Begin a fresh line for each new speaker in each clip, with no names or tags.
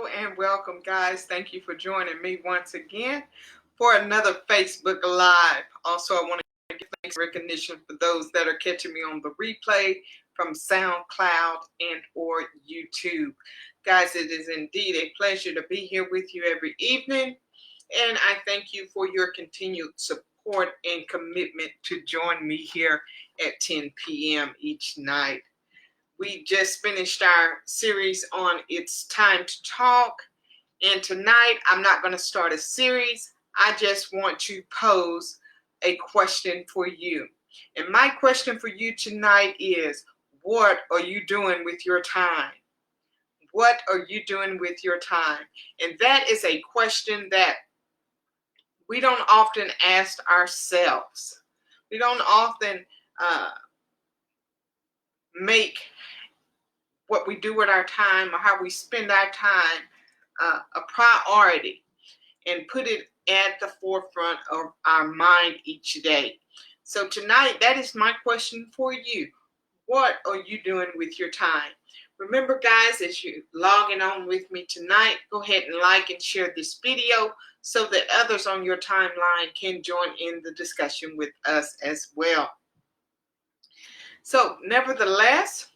Hello and welcome, guys. Thank you for joining me once again for another Facebook Live. Also, I want to give thanks and recognition for those that are catching me on the replay from SoundCloud and or YouTube. Guys, it is indeed a pleasure to be here with you every evening, and I thank you for your continued support and commitment to join me here at 10 p.m. each night. We just finished our series on It's Time to Talk. And tonight, I'm not going to start a series. I just want to pose a question for you. And my question for you tonight is, what are you doing with your time? What are you doing with your time? And that is a question that we don't often ask ourselves. We don't often make what we do with our time or how we spend our time a priority and put it at the forefront of our mind each day. So tonight, that is my question for you. What are you doing with your time? Remember, guys, as you're logging on with me tonight, go ahead and like and share this video so that others on your timeline can join in the discussion with us as well. So nevertheless,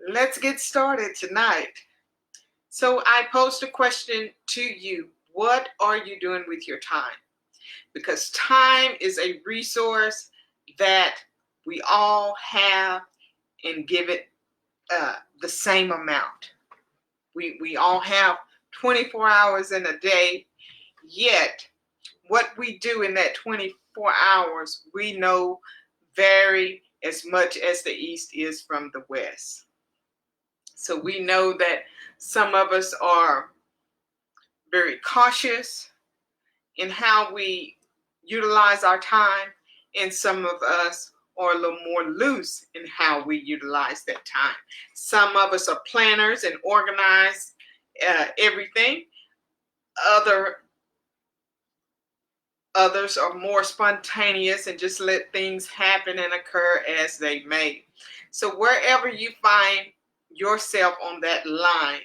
let's get started tonight. So I posed a question to you. What are you doing with your time? Because time is a resource that we all have and give it the same amount. We all have 24 hours in a day, yet what we do in that 24 hours, we know vary as much as the East is from the West. So we know that some of us are very cautious in how we utilize our time, and some of us are a little more loose in how we utilize that time. Some of us are planners and organize everything. Others are more spontaneous and just let things happen and occur as they may. So wherever you find yourself on that line,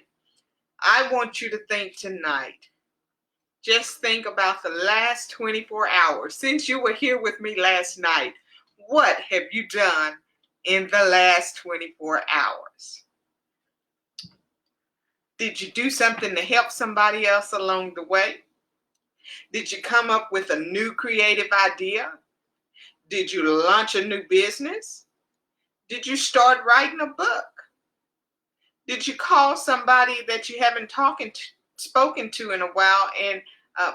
I want you to think tonight. Just think about the last 24 hours. Since you were here with me last night, what have you done in the last 24 hours? Did you do something to help somebody else along the way? Did you come up with a new creative idea? Did you launch a new business? Did you start writing a book? Did you call somebody that you haven't spoken to in a while and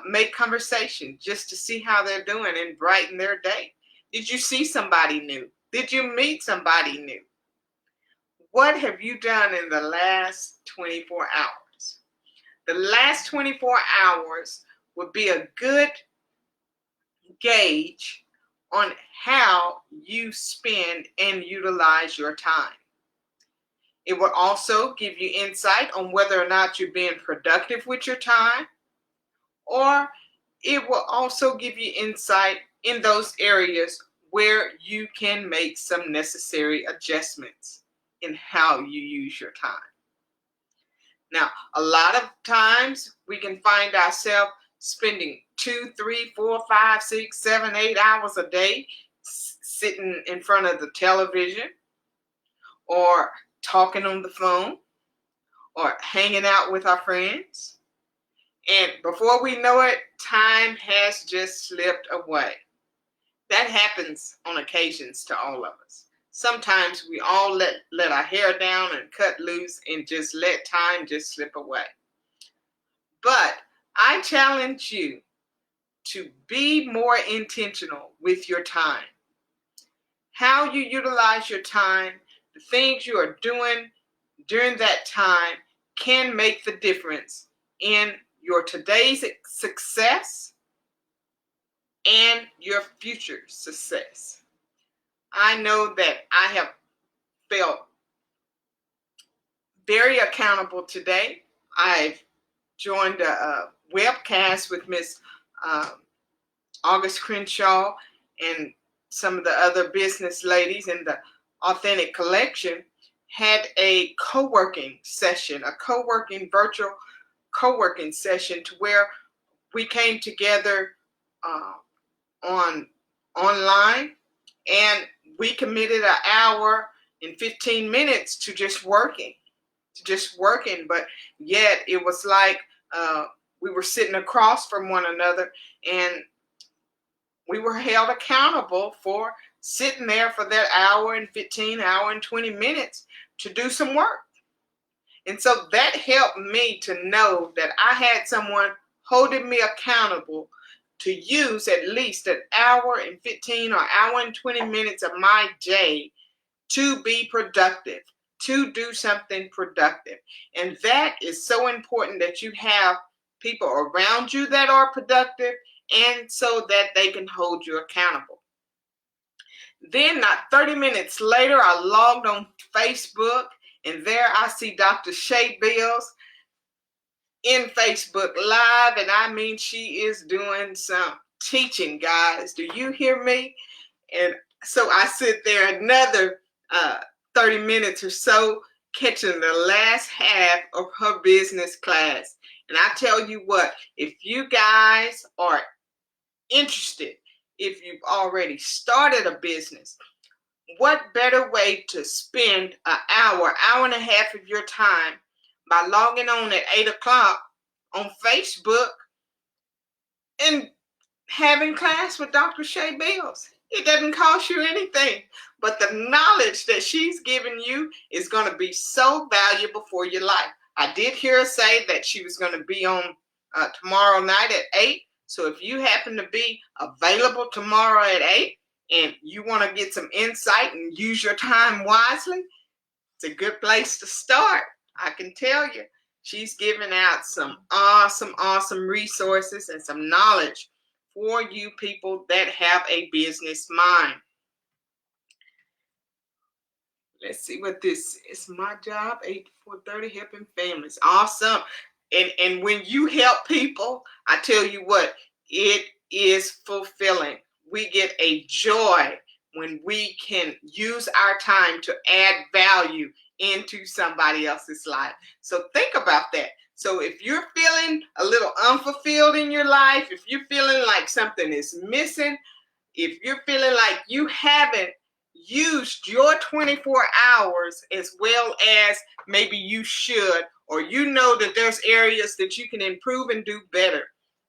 make conversation just to see how they're doing and brighten their day? Did you see somebody new? Did you meet somebody new? What have you done in the last 24 hours? The last 24 hours would be a good gauge on how you spend and utilize your time. It will also give you insight on whether or not you're being productive with your time, or it will also give you insight in those areas where you can make some necessary adjustments in how you use your time. Now, a lot of times we can find ourselves spending 2, 3, 4, 5, 6, 7, 8 hours a day sitting in front of the television, or talking on the phone, or hanging out with our friends. And before we know it, time has just slipped away. That happens on occasions to all of us. Sometimes we all let our hair down and cut loose and just let time just slip away. But I challenge you to be more intentional with your time. How you utilize your time, the things you are doing during that time can make the difference in your today's success and your future success. I know that I have felt very accountable today. I've joined a webcast with Miss August Crenshaw and some of the other business ladies in the Authentic Collection, had a co-working session, a co-working virtual co-working session to where we came together online, and we committed an hour and 15 minutes to just working, but yet it was like we were sitting across from one another, and we were held accountable for sitting there for that hour and 20 minutes to do some work. And so that helped me to know that I had someone holding me accountable to use at least an hour and 15 or hour and 20 minutes of my day to be productive, to do something productive. And that is so important, that you have people around you that are productive, and so that they can hold you accountable. Then, not 30 minutes later, I logged on Facebook, and there I see Dr. Shay Bills in Facebook Live, and I mean, she is doing some teaching, guys. Do you hear me? And so I sit there another 30 minutes or so, catching the last half of her business class. And I tell you what, if you guys are interested, if you've already started a business, what better way to spend an hour and a half of your time by logging on at 8 o'clock on Facebook and having class with Dr. Shay Bills. It doesn't cost you anything, but the knowledge that she's giving you is going to be so valuable for your life. I did hear her say that she was going to be on tomorrow night at 8. So if you happen to be available tomorrow at 8 and you want to get some insight and use your time wisely, it's a good place to start. I can tell you, she's giving out some awesome resources and some knowledge for you people that have a business mind. Let's see what this is. My job, 8 to 4:30, helping families. Awesome. And when you help people, I tell you what, it is fulfilling. We get a joy when we can use our time to add value into somebody else's life. So think about that. So if you're feeling a little unfulfilled in your life, if you're feeling like something is missing, if you're feeling like you haven't used your 24 hours as well as maybe you should, or you know that there's areas that you can improve and do better,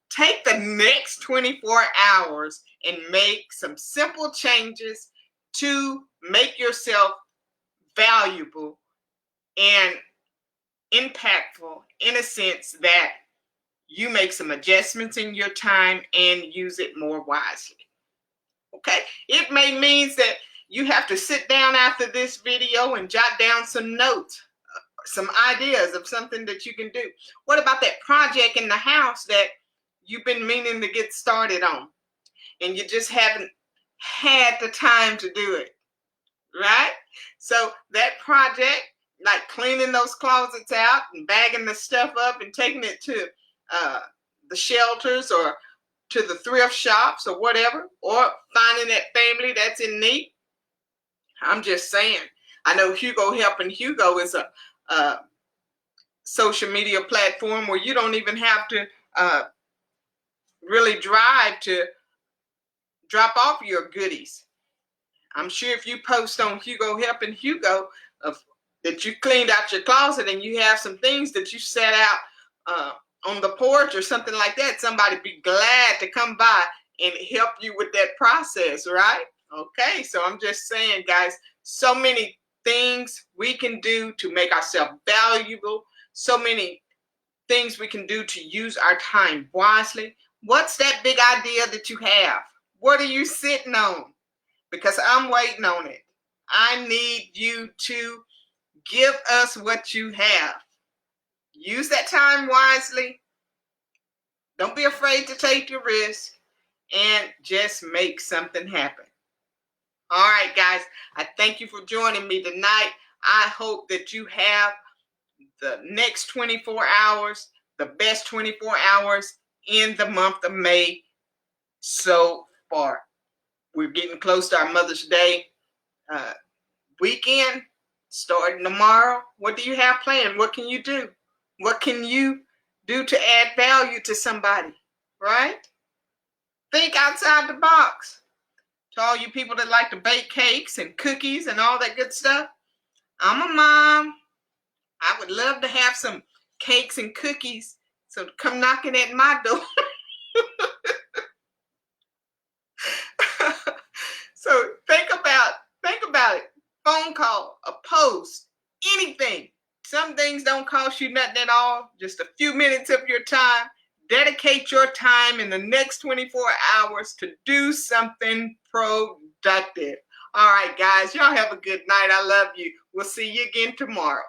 take the next 24 hours and make some simple changes to make yourself valuable and impactful, in a sense that you make some adjustments in your time and use it more wisely. Okay? It may mean that you have to sit down after this video and jot down some notes, some ideas of something that you can do. What about that project in the house that you've been meaning to get started on and you just haven't had the time to do it, right? So that project, like cleaning those closets out and bagging the stuff up and taking it to the shelters or to the thrift shops or whatever, or finding that family that's in need. I'm just saying. I know Hugo Helping Hugo is a social media platform where you don't even have to really drive to drop off your goodies. I'm sure if you post on Hugo Helping Hugo that you cleaned out your closet and you have some things that you set out on the porch or something like that, somebody be glad to come by and help you with that process, right? Okay, so I'm just saying, guys, so many things we can do to make ourselves valuable, so many things we can do to use our time wisely. What's that big idea that you have? What are you sitting on? Because I'm waiting on it. I need you to give us what you have. Use that time wisely. Don't be afraid to take your risk and just make something happen. All right, guys, I thank you for joining me tonight. I hope that you have the next 24 hours, the best 24 hours in the month of May so far. We're getting close to our Mother's Day weekend, starting tomorrow. What do you have planned? What can you do? What can you do to add value to somebody, right? Think outside the box. To all you people that like to bake cakes and cookies and all that good stuff, I'm a mom. I would love to have some cakes and cookies. So come knocking at my door. So think about it. Phone call, a post, anything. Some things don't cost you nothing at all. Just a few minutes of your time. Dedicate your time in the next 24 hours to do something productive. All right, guys, y'all have a good night. I love you. We'll see you again tomorrow.